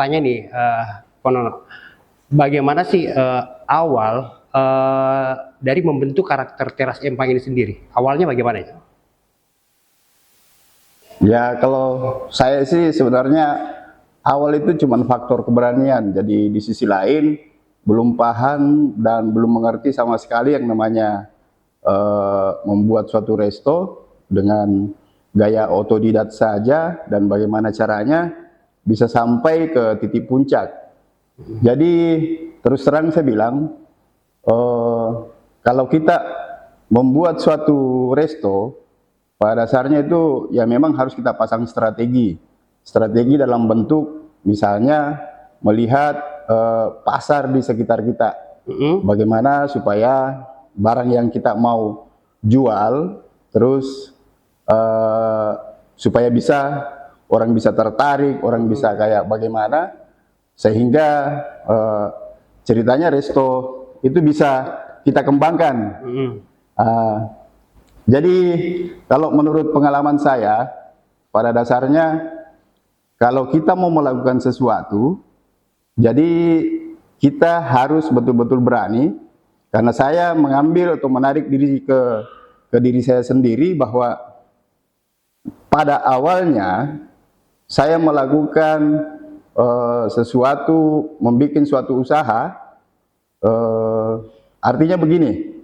tanya nih, Ponono, bagaimana sih awal dari membentuk karakter Teras Empang ini sendiri? Awalnya bagaimana itu? Ya, kalau saya sih sebenarnya awal itu cuma faktor keberanian. Jadi di sisi lain belum paham dan belum mengerti sama sekali yang namanya membuat suatu resto dengan gaya otodidak saja dan bagaimana caranya bisa sampai ke titik puncak. Jadi terus terang saya bilang, kalau kita membuat suatu resto, pada dasarnya itu ya memang harus kita pasang strategi. Strategi dalam bentuk misalnya melihat pasar di sekitar kita. Bagaimana supaya barang yang kita mau jual terus supaya bisa orang bisa tertarik, orang bisa kayak bagaimana sehingga ceritanya resto itu bisa kita kembangkan. Jadi kalau menurut pengalaman saya, pada dasarnya kalau kita mau melakukan sesuatu, jadi kita harus betul-betul berani, karena saya mengambil atau menarik diri ke diri saya sendiri bahwa pada awalnya saya melakukan sesuatu, membuat suatu usaha, artinya begini.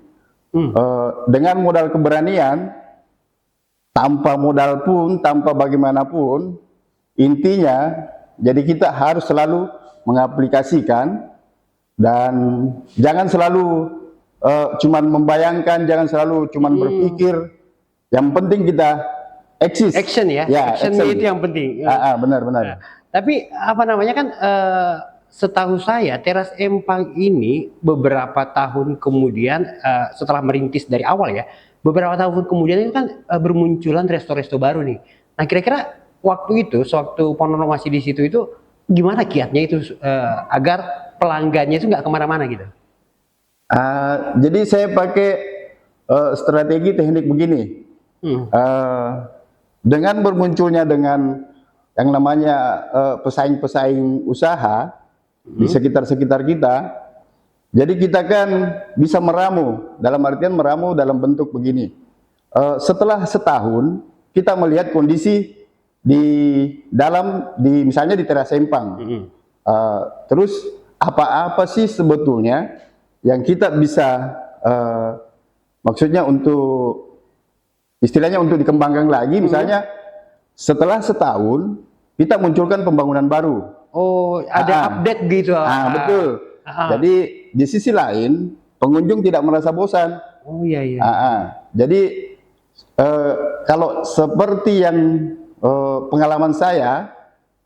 Dengan modal keberanian, tanpa modal pun, tanpa bagaimanapun, intinya, jadi kita harus selalu mengaplikasikan dan jangan selalu cuman membayangkan, jangan selalu cuman berpikir. Yang penting kita eksis. Action ya, action itu yang penting. Benar-benar. Tapi apa namanya kan? Setahu saya Teras Empang ini beberapa tahun kemudian setelah merintis dari awal ya, beberapa tahun kemudian itu kan bermunculan resto-resto baru nih. Nah kira-kira waktu itu, sewaktu Ponono masih di situ itu gimana kiatnya itu agar pelanggannya itu nggak kemana-mana gitu? Jadi saya pakai strategi teknik begini. Dengan bermunculnya dengan yang namanya pesaing-pesaing usaha di sekitar-sekitar kita, jadi kita kan bisa meramu, dalam artian meramu dalam bentuk begini. Setelah setahun kita melihat kondisi misalnya di Teras Empang, terus apa-apa sih sebetulnya yang kita bisa maksudnya untuk istilahnya untuk dikembangkan lagi, misalnya setelah setahun kita munculkan pembangunan baru. Oh, ada update gitu. Betul. Jadi di sisi lain pengunjung tidak merasa bosan. Oh iya. Jadi kalau seperti yang pengalaman saya,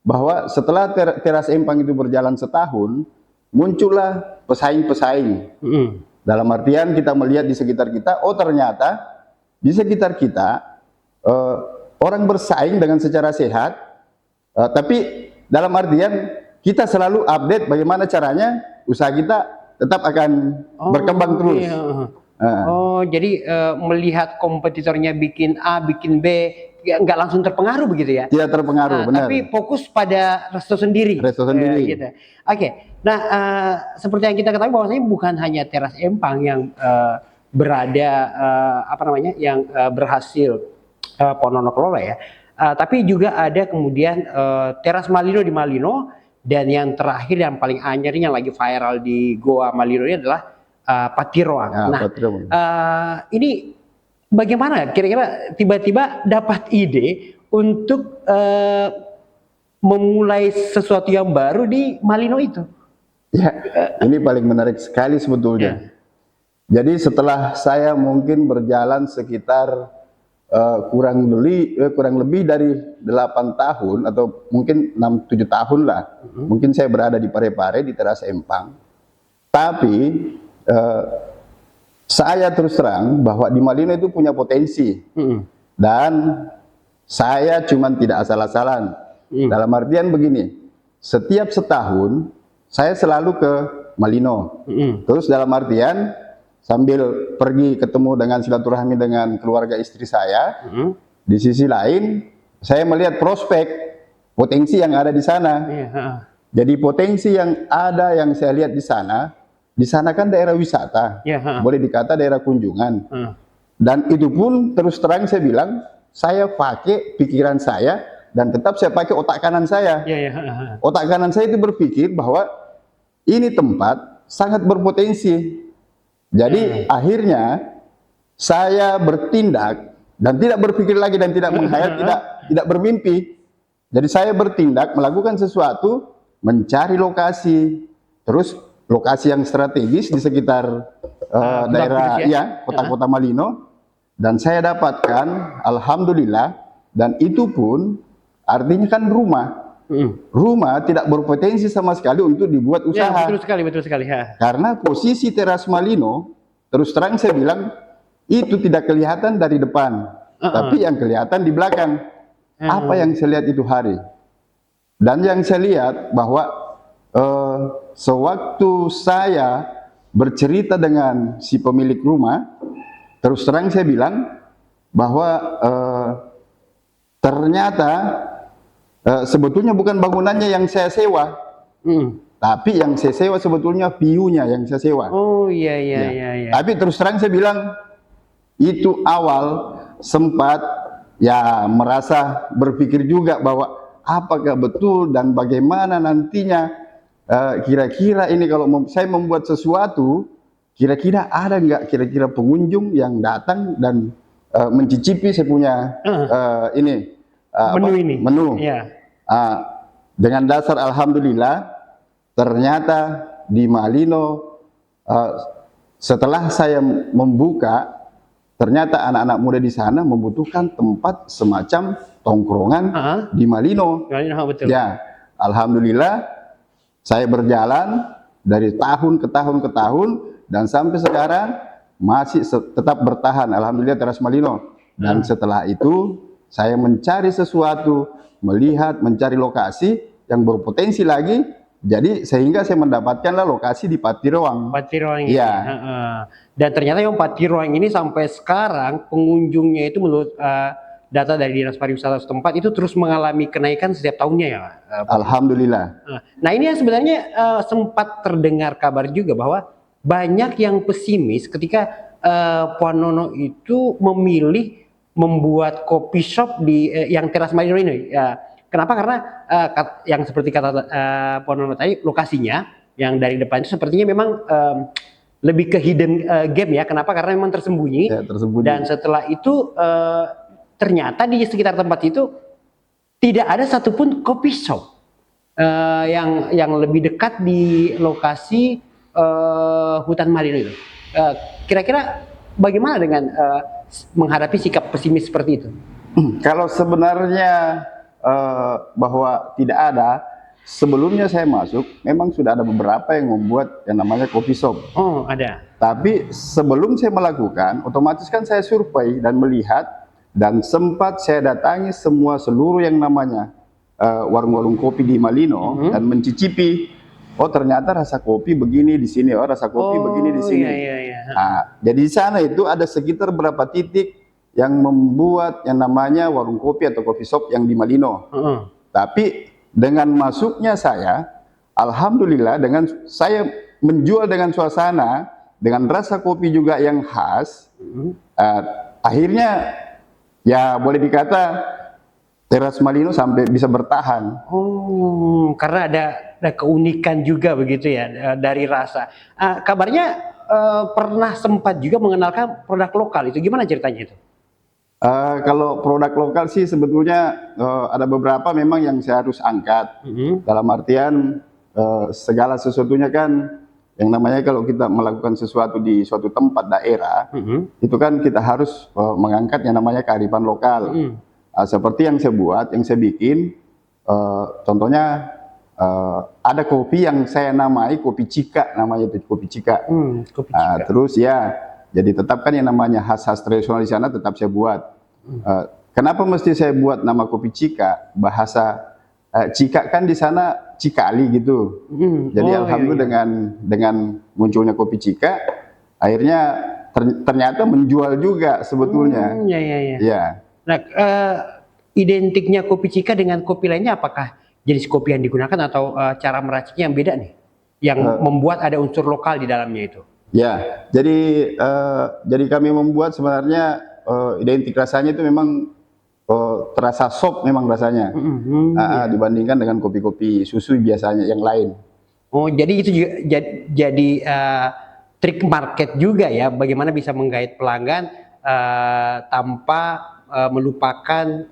bahwa setelah Teras Empang itu berjalan setahun, muncullah pesaing-pesaing. Dalam artian kita melihat di sekitar kita, oh ternyata di sekitar kita orang bersaing dengan secara sehat, tapi dalam artian kita selalu update bagaimana caranya usaha kita tetap akan berkembang terus. Jadi melihat kompetitornya bikin A, bikin B, nggak langsung terpengaruh begitu ya? Tidak terpengaruh, benar. Tapi fokus pada resto sendiri. Gitu. Oke. Nah, seperti yang kita ketahui bahwasanya bukan hanya Teras Empang yang berada yang berhasil Ponono kelola ya. Tapi juga ada kemudian Teras Malino di Malino, dan yang terakhir yang paling anyar yang lagi viral di Goa Malino ini adalah Patiroang. Ini bagaimana kira-kira tiba-tiba dapat ide untuk memulai sesuatu yang baru di Malino itu? Ya, ini paling menarik sekali sebetulnya. Jadi setelah saya mungkin berjalan sekitar kurang lebih dari 8 tahun atau mungkin 6-7 tahun lah. Mungkin saya berada di Parepare di Teras Empang. Tapi saya terus terang bahwa di Malino itu punya potensi. Dan saya cuman tidak asal-asalan. Dalam artian begini, setiap setahun saya selalu ke Malino. Terus dalam artian sambil pergi ketemu dengan silaturahmi dengan keluarga istri saya, di sisi lain saya melihat prospek potensi yang ada di sana. Jadi potensi yang ada yang saya lihat di sana kan daerah wisata, boleh dikata daerah kunjungan. Dan itu pun terus terang saya bilang, saya pakai pikiran saya dan tetap saya pakai otak kanan saya. Otak kanan saya itu berpikir bahwa ini tempat sangat berpotensi. Jadi akhirnya saya bertindak dan tidak berpikir lagi dan tidak menghayal, tidak bermimpi. Jadi saya bertindak, melakukan sesuatu, mencari lokasi, terus lokasi yang strategis di sekitar daerah kota-kota Malino, dan saya dapatkan, alhamdulillah, dan itu pun artinya kan rumah tidak berpotensi sama sekali untuk dibuat usaha. Ya, betul sekali. Karena posisi teras Malino, terus terang saya bilang, itu tidak kelihatan dari depan, tapi yang kelihatan di belakang. Apa yang saya lihat itu hari. Dan yang saya lihat bahwa sewaktu saya bercerita dengan si pemilik rumah, terus terang saya bilang bahwa ternyata sebetulnya bukan bangunannya yang saya sewa, tapi yang saya sewa sebetulnya view-nya yang saya sewa. Oh iya. Tapi terus terang saya bilang, itu awal sempat ya merasa berpikir juga bahwa apakah betul dan bagaimana nantinya kira-kira ini kalau saya membuat sesuatu, kira-kira ada nggak kira-kira pengunjung yang datang dan mencicipi saya punya menu. Dengan dasar alhamdulillah, ternyata di Malino setelah saya membuka, ternyata anak-anak muda di sana membutuhkan tempat semacam tongkrongan di Malino. Betul. Ya, alhamdulillah saya berjalan dari tahun ke tahun dan sampai sekarang masih tetap bertahan, alhamdulillah teras Malino. Dan setelah itu saya mencari sesuatu, mencari lokasi yang berpotensi lagi. Jadi sehingga saya mendapatkanlah lokasi di Patiroang. Ini. Ya. Dan ternyata yang Patiroang ini sampai sekarang pengunjungnya itu menurut data dari Dinas Pariwisata setempat itu terus mengalami kenaikan setiap tahunnya ya. Alhamdulillah. Nah ini yang sebenarnya sempat terdengar kabar juga bahwa banyak yang pesimis ketika Puan Nono itu memilih membuat kopi shop di yang Teras Malino ini. Kenapa? Karena yang seperti kata Puan Nono tadi, lokasinya yang dari depan itu sepertinya memang lebih ke hidden game ya. Kenapa? Karena memang tersembunyi. Ya, tersembunyi. Dan setelah itu ternyata di sekitar tempat itu tidak ada satupun kopi shop yang lebih dekat di lokasi hutan Malino itu. Kira-kira bagaimana dengan menghadapi sikap pesimis seperti itu? Kalau sebenarnya bahwa tidak ada, sebelumnya saya masuk memang sudah ada beberapa yang membuat yang namanya coffee shop. Oh, ada. Tapi sebelum saya melakukan, otomatis kan saya survei dan melihat, dan sempat saya datangi seluruh yang namanya warung-warung kopi di Malino dan mencicipi. Oh ternyata rasa kopi begini di sini, oh rasa kopi begini di sini. Iya. Nah, jadi di sana itu ada sekitar berapa titik yang membuat yang namanya warung kopi atau coffee shop yang di Malino. Tapi dengan masuknya saya, alhamdulillah dengan saya menjual dengan suasana, dengan rasa kopi juga yang khas, akhirnya ya boleh dikata Teras Malino sampai bisa bertahan. Oh, karena ada keunikan juga begitu ya dari rasa. Kabarnya pernah sempat juga mengenalkan produk lokal, itu gimana ceritanya itu? Kalau produk lokal sih sebetulnya ada beberapa memang yang saya harus angkat. Dalam artian segala sesuatunya kan yang namanya kalau kita melakukan sesuatu di suatu tempat daerah, itu kan kita harus mengangkat yang namanya kearifan lokal. Seperti yang saya buat, yang saya bikin, contohnya ada kopi yang saya namai kopi Cika, namanya itu kopi Cika. Kopi Cika. Terus ya, jadi tetap kan yang namanya khas-khas tradisional di sana tetap saya buat. Kenapa mesti saya buat nama kopi Cika? Bahasa Cika kan di sana Cikali gitu. Jadi alhamdulillah dengan munculnya kopi Cika, akhirnya ternyata menjual juga sebetulnya. Iya. Nah, identiknya kopi Cika dengan kopi lainnya apakah jenis kopi yang digunakan atau cara meraciknya yang beda nih, yang membuat ada unsur lokal di dalamnya itu? Ya, jadi kami membuat sebenarnya identik rasanya itu memang terasa soft memang rasanya, dibandingkan dengan kopi-kopi susu biasanya yang lain. Oh, jadi itu juga jadi trik market juga ya, bagaimana bisa menggait pelanggan tanpa melupakan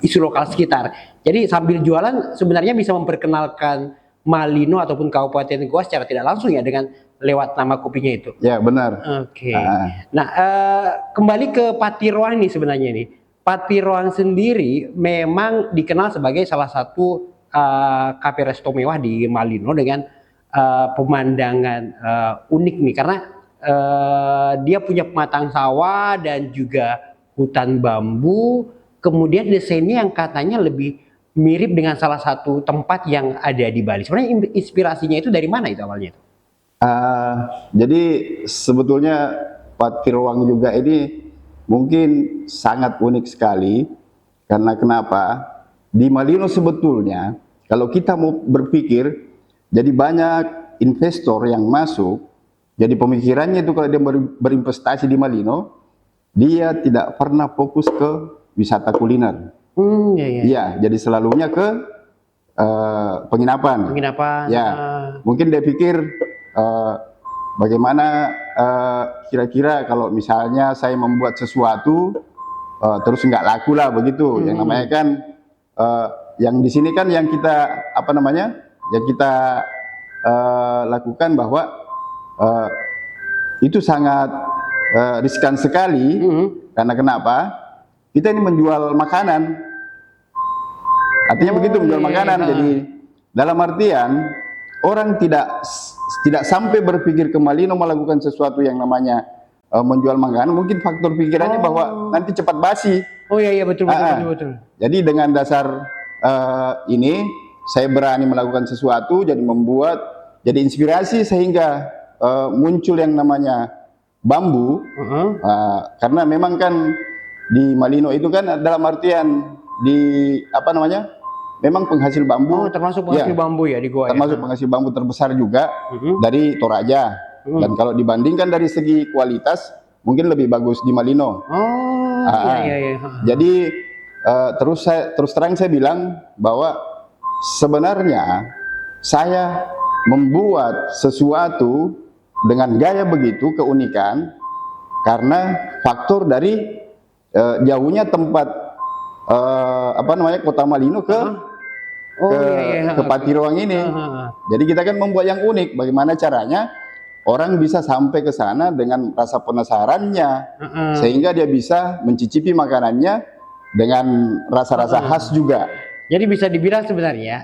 isu lokal sekitar. Jadi sambil jualan sebenarnya bisa memperkenalkan Malino ataupun Kabupaten Goa secara tidak langsung ya, dengan lewat nama kopinya itu. Ya, benar. Oke. Nah, kembali ke Patiroang nih sebenarnya nih. Patiroang sendiri memang dikenal sebagai salah satu kafe resto mewah di Malino dengan pemandangan unik nih, karena dia punya pematang sawah dan juga hutan bambu. Kemudian desainnya yang katanya lebih mirip dengan salah satu tempat yang ada di Bali. Sebenarnya inspirasinya itu dari mana itu awalnya? Jadi sebetulnya Patiroang juga ini mungkin sangat unik sekali, karena kenapa? Di Malino sebetulnya kalau kita mau berpikir, jadi banyak investor yang masuk, jadi pemikirannya itu kalau dia berinvestasi di Malino, dia tidak pernah fokus ke wisata kuliner. Iya, jadi selalunya ke penginapan. Ya, mungkin dia pikir bagaimana kira-kira kalau misalnya saya membuat sesuatu terus nggak laku lah begitu. Yang namanya kan yang di sini kan yang kita yang kita lakukan bahwa itu sangat riskan sekali. Karena kenapa? Kita ini menjual makanan, artinya begitu, menjual makanan. Jadi dalam artian orang tidak sampai berpikir ke Malino melakukan sesuatu yang namanya menjual makanan. Mungkin faktor pikirannya bahwa nanti cepat basi. Oh iya betul. Jadi dengan dasar ini saya berani melakukan sesuatu, jadi membuat, jadi inspirasi sehingga muncul yang namanya bambu. Karena memang kan di Malino itu kan dalam artian memang penghasil bambu. Termasuk penghasil bambu ya di Goa. Termasuk penghasil bambu terbesar juga dari Toraja. Dan kalau dibandingkan dari segi kualitas mungkin lebih bagus di Malino. Jadi terus terang saya bilang bahwa sebenarnya saya membuat sesuatu dengan gaya begitu keunikan karena faktor dari jauhnya tempat kota Malino ke Patiroang ini. Jadi kita kan membuat yang unik. Bagaimana caranya orang bisa sampai ke sana dengan rasa penasarannya, sehingga dia bisa mencicipi makanannya dengan rasa-rasa khas juga. Jadi bisa dibilang sebenarnya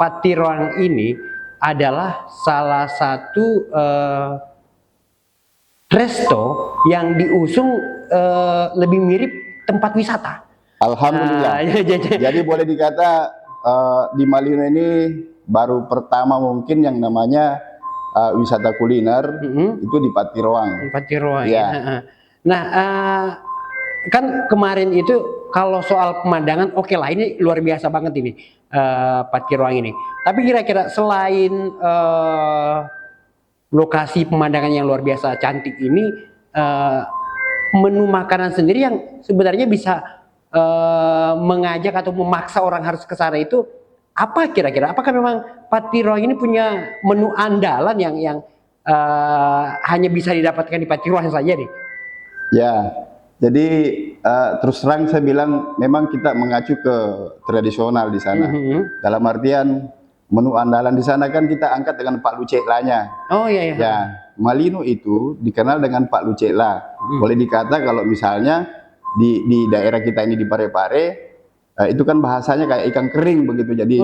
Patiroang ini adalah salah satu resto yang diusung lebih mirip tempat wisata. Alhamdulillah. Jadi boleh dikata di Malino ini baru pertama mungkin yang namanya wisata kuliner itu di Patiroang. Patiroang. Ya. Nah, kan kemarin itu kalau soal pemandangan oke lah, ini luar biasa banget ini Patiroang ini. Tapi kira-kira selain lokasi pemandangan yang luar biasa cantik ini, menu makanan sendiri yang sebenarnya bisa mengajak atau memaksa orang harus ke sana itu apa kira-kira? Apakah memang Patiroang ini punya menu andalan yang hanya bisa didapatkan di Patiroang saja nih? Ya, jadi terus terang saya bilang memang kita mengacu ke tradisional di sana. Dalam artian menu andalan di sana kan kita angkat dengan Pak Lucek-lanya. Oh iya. Ya, Malino itu dikenal dengan Pak Lucek-la. Boleh dikata kalau misalnya di daerah kita ini di Parepare itu kan bahasanya kayak ikan kering begitu. Jadi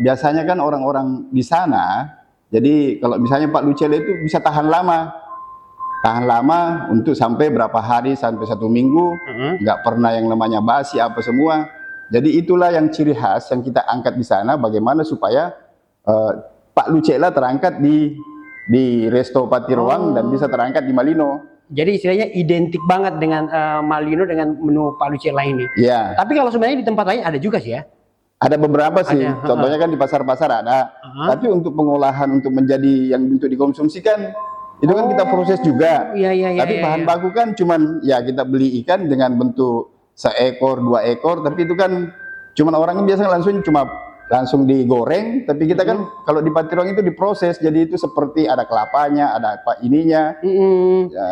biasanya kan orang-orang di sana, jadi kalau misalnya Pak Lucek-la itu bisa tahan lama untuk sampai berapa hari, sampai 1 minggu, nggak pernah yang namanya basi apa semua. Jadi itulah yang ciri khas yang kita angkat di sana, bagaimana supaya Pak Lucek-la terangkat di resto Patiroang dan bisa terangkat di Malino. Jadi istilahnya identik banget dengan Malino dengan menu Pak Lucek-la ini. Iya. Tapi kalau sebenarnya di tempat lain ada juga sih ya. Ada beberapa sih, Ada, contohnya kan di pasar-pasar ada, tapi untuk pengolahan untuk menjadi yang untuk dikonsumsi kan itu kan kita proses juga. Iya. Tapi bahan baku kan cuman ya kita beli ikan dengan bentuk seekor, 2 ekor, tapi itu kan cuman orang biasanya langsung digoreng, tapi kita kan kalau di Patiruang itu diproses, jadi itu seperti ada kelapanya, ada apa ininya. Ya.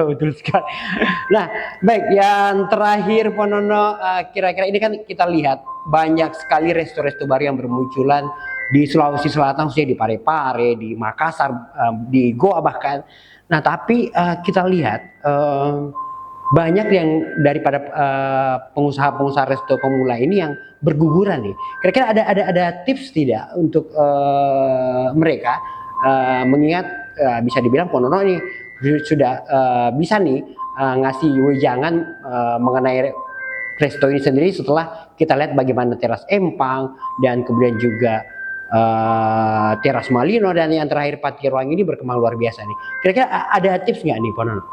Betul sekali. Nah, baik, yang terakhir Ponono, kira-kira ini kan kita lihat banyak sekali resto-resto baru yang bermunculan di Sulawesi Selatan, khususnya di Parepare, di Makassar, di Goa bahkan. Nah, tapi kita lihat banyak yang daripada pengusaha-pengusaha resto pemula ini yang berguguran nih. Kira-kira ada tips tidak untuk mereka, mengingat bisa dibilang Ponono ini sudah bisa nih ngasih wejangan mengenai resto ini sendiri setelah kita lihat bagaimana Teras Empang dan kemudian juga Teras Malino dan yang terakhir Patiruang ini berkembang luar biasa nih. Kira-kira ada tips nggak nih Ponono?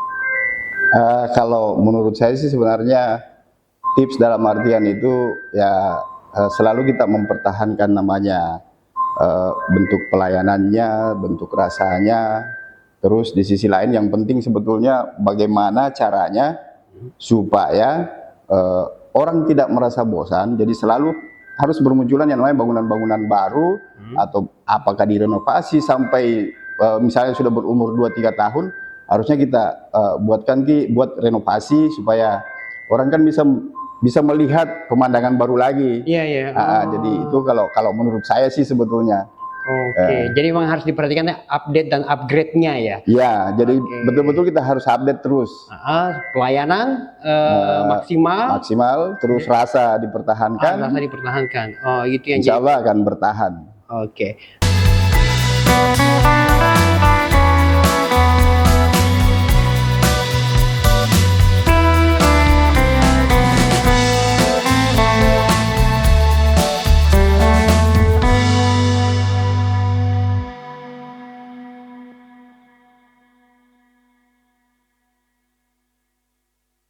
Kalau menurut saya sih sebenarnya tips dalam artian itu ya selalu kita mempertahankan namanya bentuk pelayanannya, bentuk rasanya. Terus di sisi lain yang penting sebetulnya bagaimana caranya supaya orang tidak merasa bosan. Jadi selalu harus bermunculan yang namanya bangunan-bangunan baru atau apakah direnovasi sampai misalnya sudah berumur 2-3 tahun. Harusnya kita buat renovasi supaya orang kan bisa melihat pemandangan baru lagi. Iya. Jadi itu kalau menurut saya sih sebetulnya. Oke, jadi memang harus diperhatikan update dan upgrade-nya ya. Ya, jadi betul-betul kita harus update terus. Pelayanan maksimal, terus rasa dipertahankan. Rasa dipertahankan. Oh, itu yang Insya Allah akan bertahan. Oke.